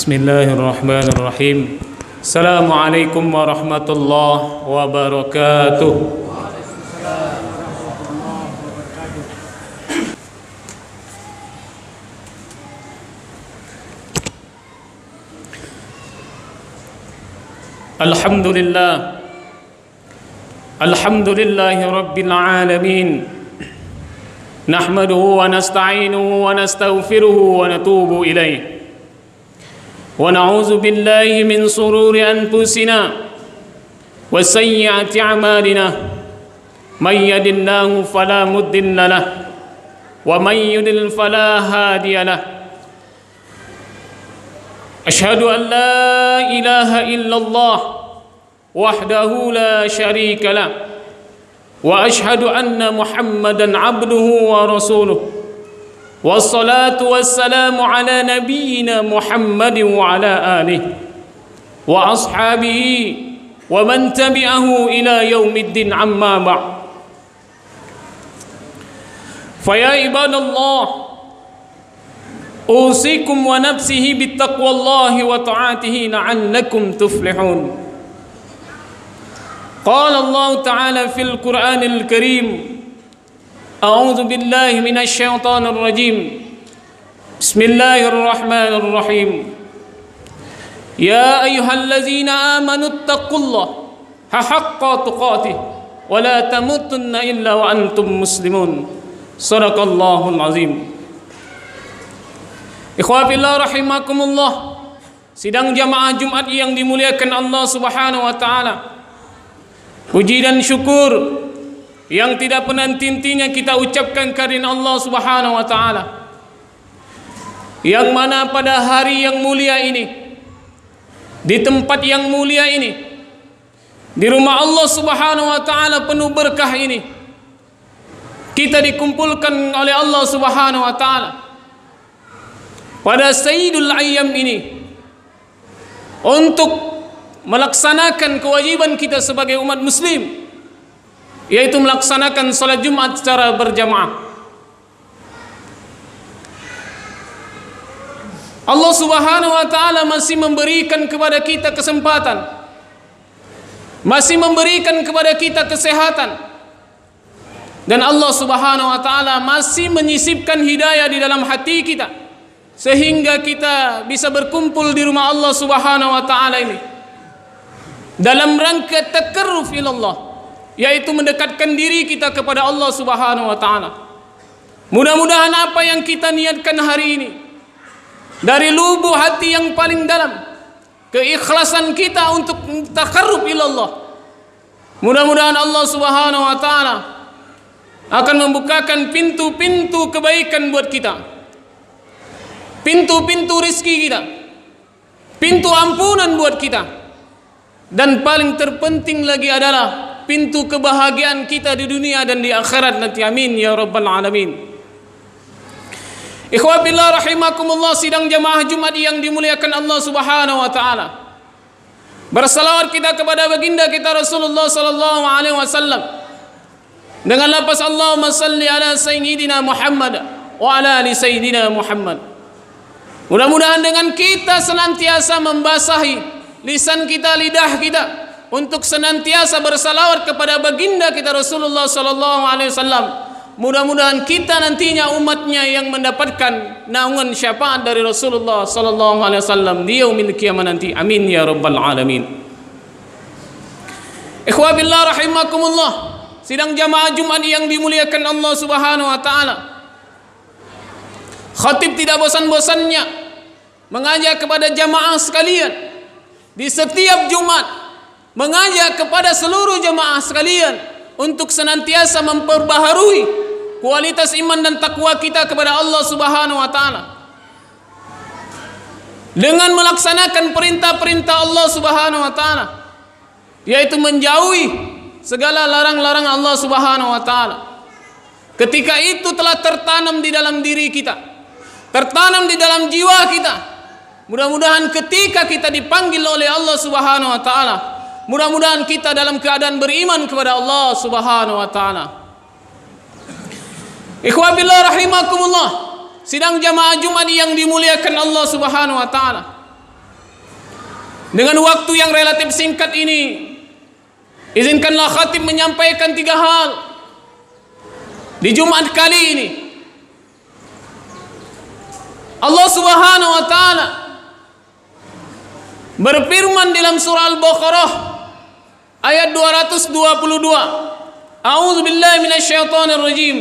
Bismillahirrahmanirrahim. Assalamualaikum warahmatullahi wabarakatuh. Alhamdulillah. Alhamdulillahi rabbil alamin. Nahmaduhu wa nasta'inuhu wa nastaghfiruhu wa natubu ilaih. ونعوذ بالله من شرور أنفسنا وسيئات أعمالنا من يهد الله فلا مضل له ومن يضلل فلا هادي له أشهد أن لا إله إلا الله وحده لا شريك له وأشهد أن محمدا عبده ورسوله والصلاة والسلام على نبينا محمد وعلى آله وأصحابه ومن تبعه إلى يوم الدين عما بعد فيا عباد الله أوصيكم ونفسه بتقوى الله وطاعته لعلكم تفلحون قال الله تعالى في القرآن الكريم أعوذ بالله من الشيطان الرجيم بسم الله الرحمن الرحيم يا أيها الذين آمنوا اتقوا الله حق تقاته ولا تموتن إلا وأنتم مسلمون صدق الله العظيم. Ikhwah fillah rahimakumullah. Sidang jamaah Jumat yang dimuliakan Allah Subhanahu wa taala. Puji dan syukur yang tidak pernah henti-hentinya kita ucapkan karena Allah Subhanahu wa taala, yang mana pada hari yang mulia ini, di tempat yang mulia ini, di rumah Allah Subhanahu wa taala penuh berkah ini, kita dikumpulkan oleh Allah Subhanahu wa taala pada Sayyidul Ayyam ini untuk melaksanakan kewajiban kita sebagai umat muslim, yaitu melaksanakan salat Jumat secara berjamaah. Allah Subhanahu wa taala masih memberikan kepada kita kesempatan, masih memberikan kepada kita kesehatan, dan Allah Subhanahu wa taala masih menyisipkan hidayah di dalam hati kita sehingga kita bisa berkumpul di rumah Allah Subhanahu wa taala ini dalam rangka taqarruf ilallah, yaitu mendekatkan diri kita kepada Allah Subhanahu wa taala. Mudah-mudahan apa yang kita niatkan hari ini dari lubuk hati yang paling dalam, keikhlasan kita untuk taqarrub ilallah, mudah-mudahan Allah Subhanahu wa taala akan membukakan pintu-pintu kebaikan buat kita, pintu-pintu rezeki kita, pintu ampunan buat kita, dan paling terpenting lagi adalah pintu kebahagiaan kita di dunia dan di akhirat nanti. Amin ya rabbal alamin. Ikhwah billah rahimakumullah, sidang jamaah Jumat yang dimuliakan Allah Subhanahu wa taala. Bersalawat kita kepada baginda kita Rasulullah sallallahu alaihi wasallam dengan lafaz Allahumma salli ala sayyidina Muhammad wa ala ali sayyidina Muhammad. Mudah-mudahan dengan kita senantiasa membasahi lisan kita, lidah kita, untuk senantiasa bersalawat kepada baginda kita Rasulullah sallallahu alaihi wasallam. Mudah-mudahan kita nantinya umatnya yang mendapatkan naungan syafaat dari Rasulullah sallallahu alaihi wasallam di yaumil qiyamah nanti. Amin ya rabbal alamin. Ikhwah billah rahimakumullah, sidang jamaah Jumat yang dimuliakan Allah Subhanahu wa taala. Khatib tidak bosan-bosannya mengajak kepada jamaah sekalian di setiap Jumat, mengajak kepada seluruh jamaah sekalian untuk senantiasa memperbaharui kualitas iman dan takwa kita kepada Allah Subhanahu wa taala dengan melaksanakan perintah-perintah Allah Subhanahu wa taala, yaitu menjauhi segala larang-larang Allah Subhanahu wa taala. Ketika itu telah tertanam di dalam diri kita, tertanam di dalam jiwa kita, mudah-mudahan ketika kita dipanggil oleh Allah Subhanahu wa taala, mudah-mudahan kita dalam keadaan beriman kepada Allah Subhanahu wa taala. Ikhwah billah rahimakumullah, sidang jamaah Jumat yang dimuliakan Allah Subhanahu wa taala. Dengan waktu yang relatif singkat ini, izinkanlah khatib menyampaikan 3 hal di Jumat kali ini. Allah Subhanahu wa taala berfirman dalam surah Al-Baqarah ayat 222. A'udzu billahi minasyaitonir rajim.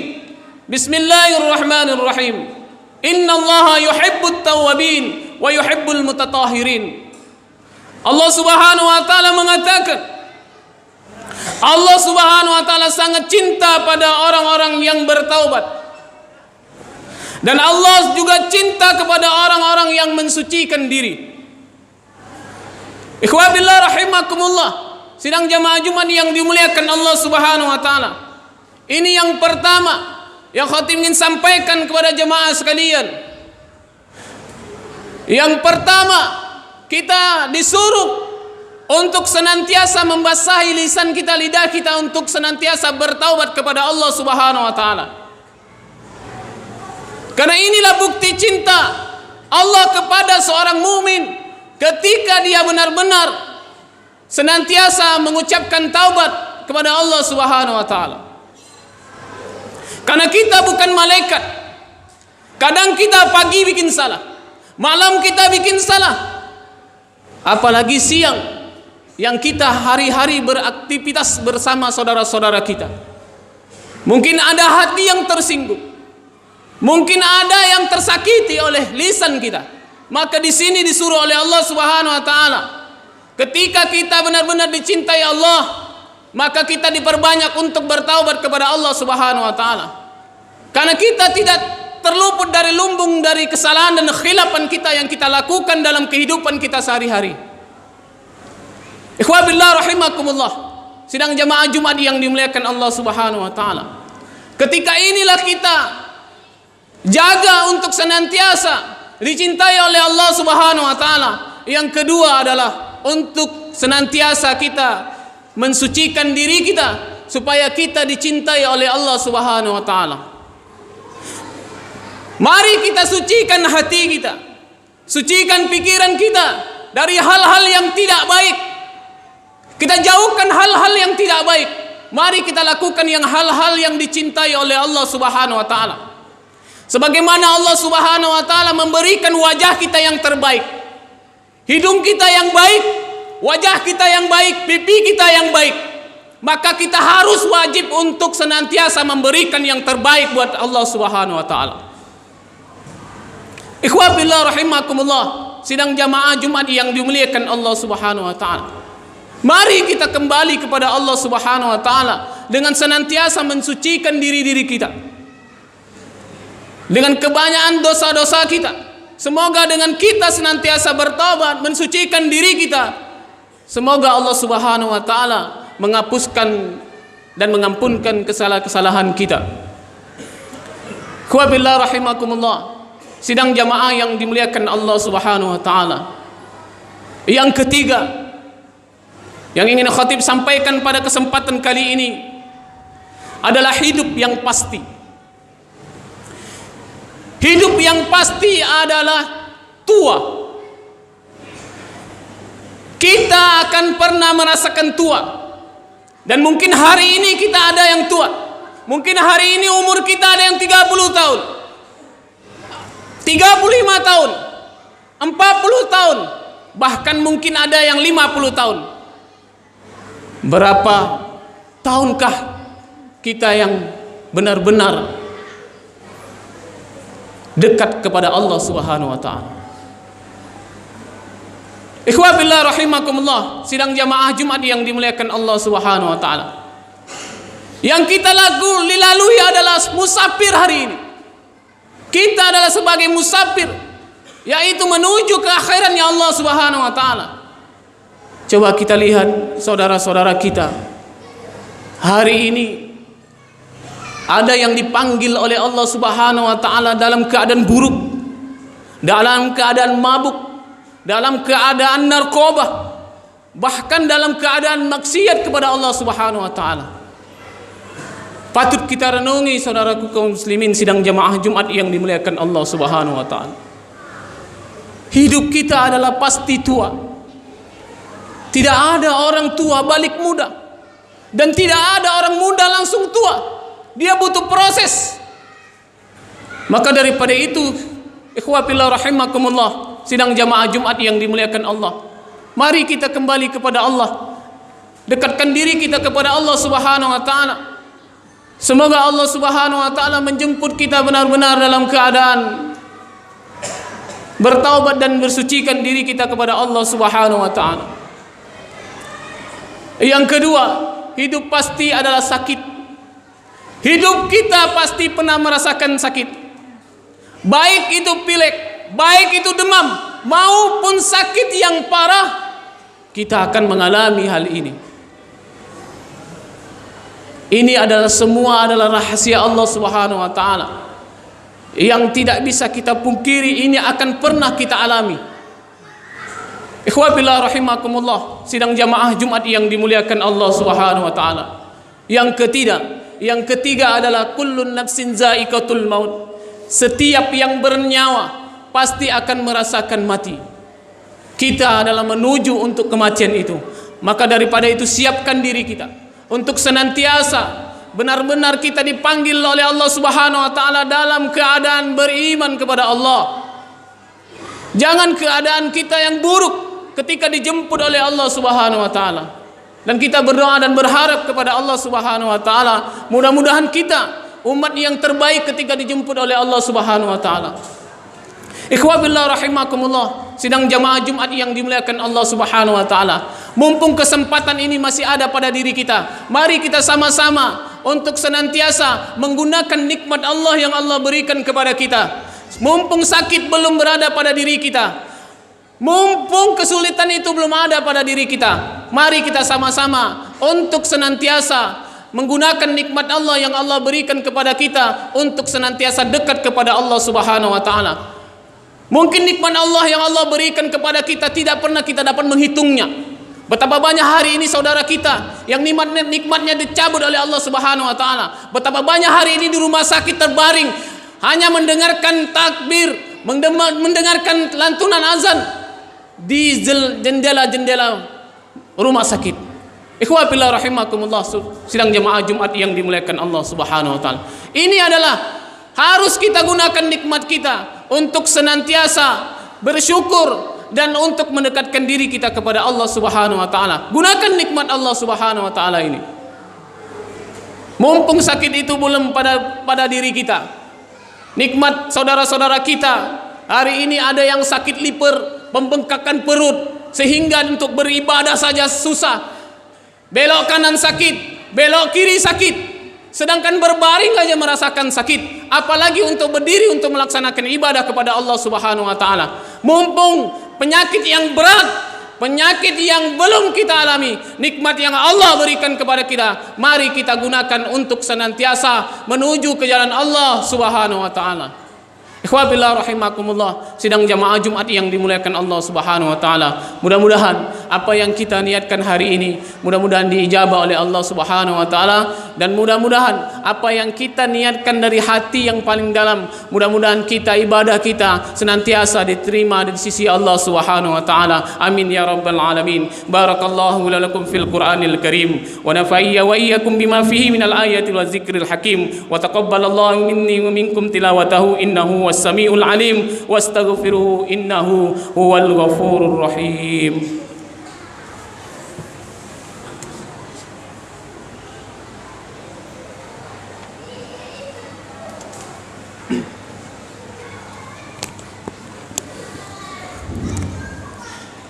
Bismillahirrahmanirrahim. Innallaha yuhibbut tawwabin wa yuhibbul mutatahhirin. Allah Subhanahu wa taala mengatakan, Allah Subhanahu wa taala sangat cinta pada orang-orang yang bertaubat. Dan Allah juga cinta kepada orang-orang yang mensucikan diri. Ikhwah billah rahimakumullah. Sidang jamaah Jumat yang dimuliakan Allah Subhanahu wa taala. Ini yang pertama yang khatib ingin sampaikan kepada jemaah sekalian. Yang pertama, kita disuruh untuk senantiasa membasahi lisan kita, lidah kita, untuk senantiasa bertaubat kepada Allah Subhanahu wa taala. Karena inilah bukti cinta Allah kepada seorang mukmin ketika dia benar-benar senantiasa mengucapkan taubat kepada Allah Subhanahu wa taala. Karena kita bukan malaikat. Kadang kita pagi bikin salah, malam kita bikin salah, apalagi siang yang kita hari-hari beraktivitas bersama saudara-saudara kita. Mungkin ada hati yang tersinggung, mungkin ada yang tersakiti oleh lisan kita. Maka di sini disuruh oleh Allah Subhanahu wa taala, ketika kita benar-benar dicintai Allah, maka kita diperbanyak untuk bertaubat kepada Allah Subhanahu wa taala. Karena kita tidak terluput dari lumbung dari kesalahan dan khilafan kita yang kita lakukan dalam kehidupan kita sehari-hari. Ikhwah billah rahimakumullah. Sidang jamaah Jumat yang dimuliakan Allah Subhanahu wa taala. Ketika inilah kita jaga untuk senantiasa dicintai oleh Allah Subhanahu wa taala. Yang kedua adalah untuk senantiasa kita mensucikan diri kita supaya kita dicintai oleh Allah Subhanahu wa taala. Mari kita sucikan hati kita, sucikan pikiran kita dari hal-hal yang tidak baik. Kita jauhkan hal-hal yang tidak baik. Mari kita lakukan yang hal-hal yang dicintai oleh Allah Subhanahu wa taala. Sebagaimana Allah Subhanahu wa taala memberikan wajah kita yang terbaik, hidung kita yang baik, wajah kita yang baik, pipi kita yang baik, maka kita harus wajib untuk senantiasa memberikan yang terbaik buat Allah Subhanahu wa taala. Ikhwah billah rahimakumullah, sidang jamaah Jumat yang dimuliakan Allah Subhanahu wa taala. Mari kita kembali kepada Allah Subhanahu wa taala dengan senantiasa mensucikan diri-diri kita dengan kebanyakan dosa-dosa kita. Semoga dengan kita senantiasa bertobat, mensucikan diri kita, semoga Allah Subhanahu wa taala menghapuskan dan mengampunkan kesalahan-kesalahan kita. Kuwabillah rahimakumullah. Sidang jamaah yang dimuliakan Allah Subhanahu wa taala. Yang ketiga yang ingin khatib sampaikan pada kesempatan kali ini adalah hidup yang pasti. Hidup yang pasti adalah tua. Kita akan pernah merasakan tua. Dan mungkin hari ini kita ada yang tua. Mungkin hari ini umur kita ada yang 30 tahun, 35 tahun, 40 tahun, bahkan mungkin ada yang 50 tahun. Berapa tahunkah kita yang benar-benar dekat kepada Allah Subhanahu wa taala? Ikhwah billah rahimakumullah, sidang jamaah Jumat yang dimuliakan Allah Subhanahu wa taala. Yang kita lalui adalah musafir hari ini. Kita adalah sebagai musafir, yaitu menuju ke akhiratnya Allah Subhanahu wa taala. Coba kita lihat saudara-saudara kita. Hari ini ada yang dipanggil oleh Allah Subhanahu wa taala dalam keadaan buruk, dalam keadaan mabuk, dalam keadaan narkoba, bahkan dalam keadaan maksiat kepada Allah Subhanahu wa taala. Patut kita renungi saudaraku kaum muslimin sidang jamaah Jumat yang dimuliakan Allah Subhanahu wa taala. Hidup kita adalah pasti tua. Tidak ada orang tua balik muda, dan tidak ada orang muda langsung tua. Dia butuh proses. Maka daripada itu, ikhwah fillah rahimakumullah, sidang jamaah Jumat yang dimuliakan Allah, mari kita kembali kepada Allah, dekatkan diri kita kepada Allah Subhanahu wa taala. Semoga Allah Subhanahu wa taala menjemput kita benar-benar dalam keadaan bertaubat dan bersucikan diri kita kepada Allah Subhanahu wa taala. Yang kedua, hidup pasti adalah sakit. Hidup kita pasti pernah merasakan sakit. Baik itu pilek, baik itu demam, maupun sakit yang parah, kita akan mengalami hal ini. Ini adalah semua adalah rahasia Allah Subhanahu wa taala yang tidak bisa kita pungkiri, ini akan pernah kita alami. Ikhwah fillah rahimakumullah, sidang jamaah Jumat yang dimuliakan Allah Subhanahu wa taala. Yang ketiga adalah kullun nafsin za'iqatul maut. Setiap yang bernyawa pasti akan merasakan mati. Kita adalah menuju untuk kematian itu. Maka daripada itu, siapkan diri kita untuk senantiasa benar-benar kita dipanggil oleh Allah Subhanahu wa taala dalam keadaan beriman kepada Allah. Jangan keadaan kita yang buruk ketika dijemput oleh Allah Subhanahu wa taala. Dan kita berdoa dan berharap kepada Allah Subhanahu wa taala, mudah-mudahan kita umat yang terbaik ketika dijemput oleh Allah Subhanahu wa taala. Ikhwah billah rahimakumullah, sidang jamaah Jumat yang dimuliakan Allah Subhanahu wa taala. Mumpung kesempatan ini masih ada pada diri kita, mari kita sama-sama untuk senantiasa menggunakan nikmat Allah yang Allah berikan kepada kita. Mumpung sakit belum berada pada diri kita, mumpung kesulitan itu belum ada pada diri kita, mari kita sama-sama untuk senantiasa menggunakan nikmat Allah yang Allah berikan kepada kita untuk senantiasa dekat kepada Allah Subhanahu wa taala. Mungkin nikmat Allah yang Allah berikan kepada kita tidak pernah kita dapat menghitungnya. Betapa banyak hari ini saudara kita yang nikmatnya dicabut oleh Allah Subhanahu wa taala. Betapa banyak hari ini di rumah sakit terbaring, hanya mendengarkan takbir, mendengarkan lantunan azan di jendela-jendela rumah sakit. Ikhwah fillah rahimakumullah, sidang jemaah Jumat yang dimuliakan Allah Subhanahu wa taala. Ini adalah harus kita gunakan nikmat kita untuk senantiasa bersyukur dan untuk mendekatkan diri kita kepada Allah Subhanahu wa taala. Gunakan nikmat Allah Subhanahu wa taala ini. Mumpung sakit itu belum pada diri kita. Nikmat saudara-saudara kita, hari ini ada yang sakit liver, pembengkakan perut, sehingga untuk beribadah saja susah. Belok kanan sakit, belok kiri sakit. Sedangkan berbaring aja merasakan sakit, apalagi untuk berdiri untuk melaksanakan ibadah kepada Allah Subhanahu wa taala. Mumpung penyakit yang berat, penyakit yang belum kita alami, nikmat yang Allah berikan kepada kita, mari kita gunakan untuk senantiasa menuju ke jalan Allah Subhanahu wa taala. Ikhwah billah rahimakumullah, sidang jamaah Jumat yang dimuliakan Allah Subhanahu wa taala. Mudah-mudahan apa yang kita niatkan hari ini mudah-mudahan diijabah oleh Allah Subhanahu wa taala, dan mudah-mudahan apa yang kita niatkan dari hati yang paling dalam, mudah-mudahan kita ibadah kita senantiasa diterima di sisi Allah Subhanahu wa taala. Amin ya rabbal alamin. Barakallahu lakum fil Qur'anil Karim wa nafa'iyya wa iyyakum bima fihi minal ayati waz zikril hakim wa taqabbalallahu minni wa minkum tilawatahu innahu was-sami'ul alim wastaghfiruhu innahu huwal ghafurur rahim.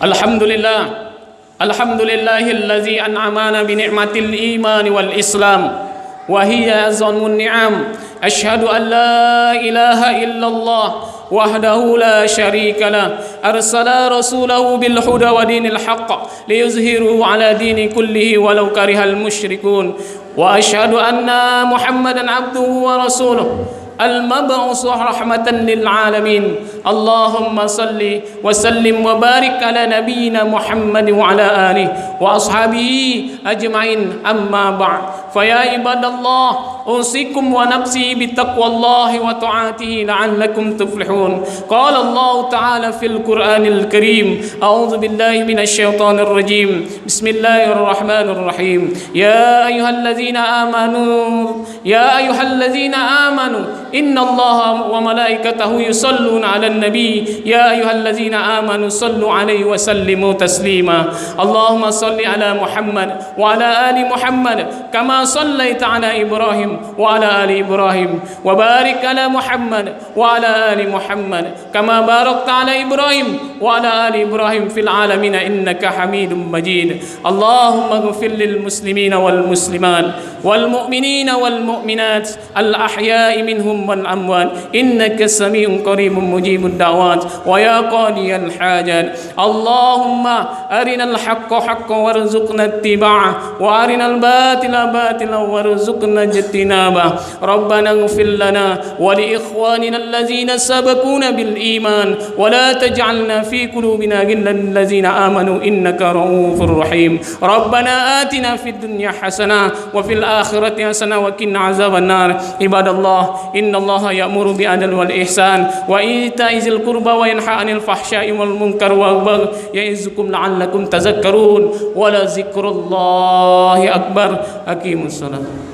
Alhamdulillahillazi an'amana bi ni'matil iman wal islam wa hiya azamun ni'am. Asyhadu an la ilaha illallah wahdahu la syarika lah, arsala rasulahu bil huda wa dinil haqq liyuzhiruhu ala dini kullihi walau karihal musyrikun. Wa asyhadu anna Muhammadan abduhu wa rasuluh المبعوث رحمة للعالمين. اللهم صل وسلم وبارك على نبينا محمد وعلى آله وأصحابه أجمعين. أما بعد، فيا عباد الله، أوصيكم ونفسي بتقوى الله وطاعته لعلكم تفلحون. قال الله تعالى في القرآن الكريم: أعوذ بالله من الشيطان الرجيم، بسم الله الرحمن الرحيم. يا أيها الذين آمنوا إن الله وملائكته يصلون على النبي يا أيها الذين آمنوا صلوا عليه وسلموا تسليما. اللهم صل على محمد وعلى آل محمد كما صليت على إبراهيم وعلى آل إبراهيم، وبارك على محمد وعلى آل محمد كما باركت على إبراهيم وعلى آل إبراهيم في العالمين إنك حميد مجيد. اللهم اغفر للمسلمين والمسلمات والمؤمنين والمؤمنات الأحياء منهم والأموات إنك سميع قريب مجيب الدعوات ويا قاضي الحاجات. اللهم أرنا الحق حقا وارزقنا اتباعه وأرنا الباطل باطلا وارزقنا اجتنابه. ربنا اغفر لنا ولإخواننا الذين سبقونا بالإيمان ولا تجعلنا في قلوبنا غلا للذين آمنوا إنك رؤوف رحيم. ربنا آتنا في الدنيا حسنة وفي الآخرة حسنة وقنا عذاب النار. عباد الله، إن الله يأمر بالعدل والإحسان وإيتاء ذي القربى وينهى عن الفحشاء والمنكر والبغي يعظكم لعلكم تذكرون. ولذكر الله أكبر. أقيموا الصلاة.